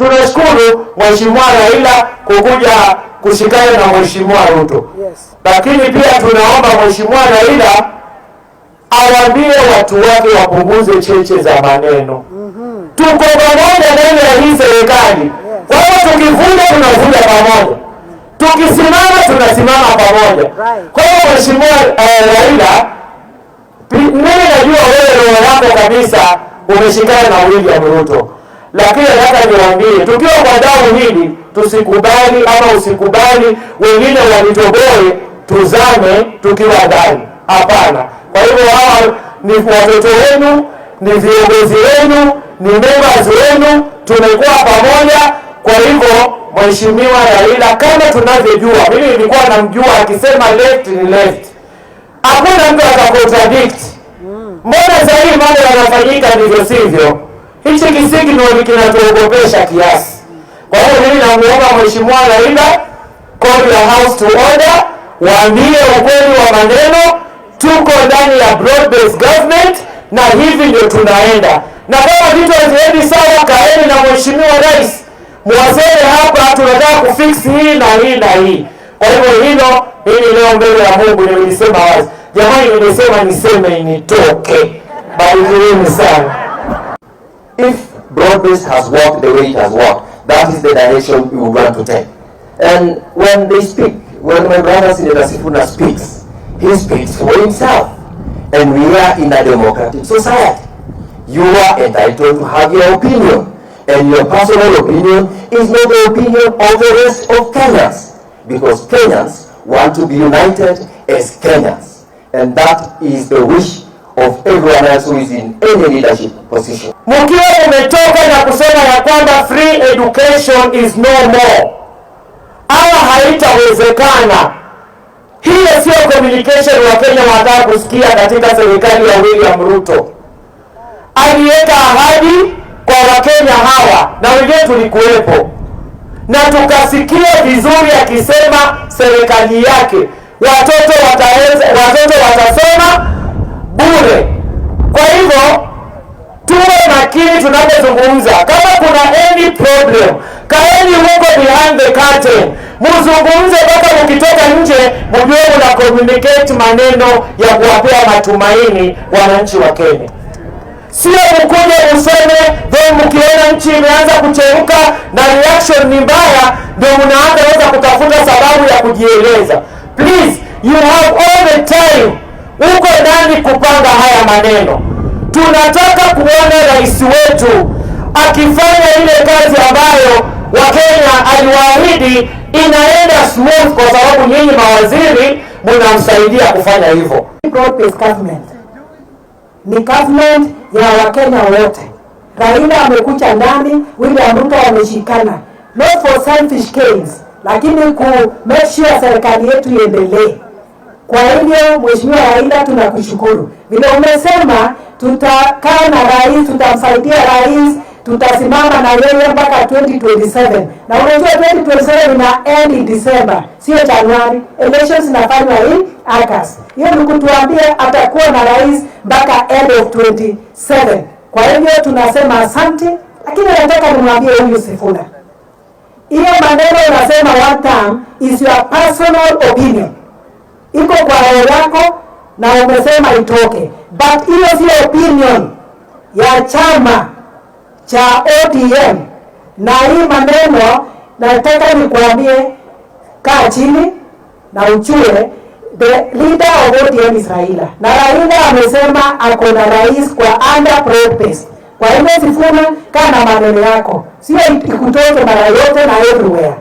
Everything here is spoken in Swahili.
tunashukuru Mheshimiwa Raila kukuja kushikana na Mheshimiwa Ruto. Lakini pia tunaomba Mheshimiwa Raila awaambie watu wake wapunguze cheche za maneno. Tuko pamoja ndani ya hii serikali. Kwa hiyo tukivunja tunavunja pamoja. Tukisimama tunasimama pamoja. Kwa hiyo Mheshimiwa Raila, mimi najua wewe roho yako kabisa umeshikana na William Ruto. Lakini nataka niwaambie, tukiwa kwa damu hili tusikubali ama usikubali wengine wanitoboe tuzame tukiwa ndani. Hapana. Kwa hivyo hawa ni watoto wenu, ni viongozi wenu, ni members wenu, tumekuwa pamoja. Kwa hivyo Mheshimiwa Raila, kama tunavyojua, mimi nilikuwa namjua akisema left ni left. Hakuna mtu atakontradict. Mbona sasa hivi mambo yanafanyika ndivyo sivyo? Hichi kisigno kinatuogopesha kiasi. Kwa hiyo mimi namuomba Mheshimiwa Raila, call your house to order, waambie ukweli wa maneno. Tuko ndani ya broad based government na hivi ndio tunaenda. Na kama vitu haziendi sawa, kaeni na Mheshimiwa Rais. Mwaseme hapa tunataka kufix hii na hii na hii. Kwa hivyo hilo mimi leo mbele ya Mungu nilisema wazi. Jamani, nilisema niseme initoke. Barikiweni sana. If broad-based has worked the way it has worked, that is the direction we want to take. And when they speak, when my brother Senator SIFUNA speaks, he speaks for himself. And we are in a democratic society. You are entitled to have your opinion. And your personal opinion is not the opinion of the rest of Kenyans. Because Kenyans want to be united as Kenyans. And that is the wish of everyone else who is in any leadership position. Mkiwa umetoka na kusema ya kwamba free education is no more, ama haitawezekana, hiyo sio communication wa Kenya wanataka kusikia katika serikali ya William Ruto. Aliweka ahadi kwa Wakenya hawa na wengine tulikuwepo, na tukasikia vizuri akisema serikali yake watoto watasoma bure. Kwa hivyo tuwe makini tunapozungumza. Kama kuna any problem, kaeni huko behind the curtain, mzungumze mpaka mkitoka nje mjue mna communicate maneno ya kuwapea matumaini wananchi wa Kenya. Sio mkuje useme then mkiona nchi imeanza kucheuka na reaction ni mbaya ndio mnaanza kutafuta sababu ya kujieleza. Please, you have all the time uko ndani kupanga haya maneno. Tunataka kuona rais wetu akifanya ile kazi ambayo Wakenya aliwaahidi inaenda smooth, kwa sababu nyinyi mawaziri mnamsaidia kufanya hivyo. Broad-based government ni government ya Wakenya wote. Raila amekuja ndani, William Ruto ameshikana, not for selfish gains, lakini ku make sure serikali yetu iendelee. Kwa hivyo Mheshimiwa Raila, tunakushukuru. Vile umesema tutakaa na rais, tutamsaidia rais, tutasimama na yeye mpaka 2027. Na unajua 2027 ina end in December, sio Januari. Elections inafanywa in August. Hiyo ni kutuambia atakuwa na rais mpaka end of 27. Kwa hivyo tunasema asante, lakini nataka nimwambie huyu SIFUNA. Hiyo maneno unasema one term is your personal opinion. Iko kwa roho yako na umesema itoke. But hiyo sio opinion ya chama cha ODM. Na hii maneno nataka nikuambie, kaa chini na uchue the leader of ODM is Raila. Na Raila amesema ako na rais kwa under broad-based. Kwa hivyo SIFUNA, kaa na maneno yako. Sio ikutoke mara yote na everywhere.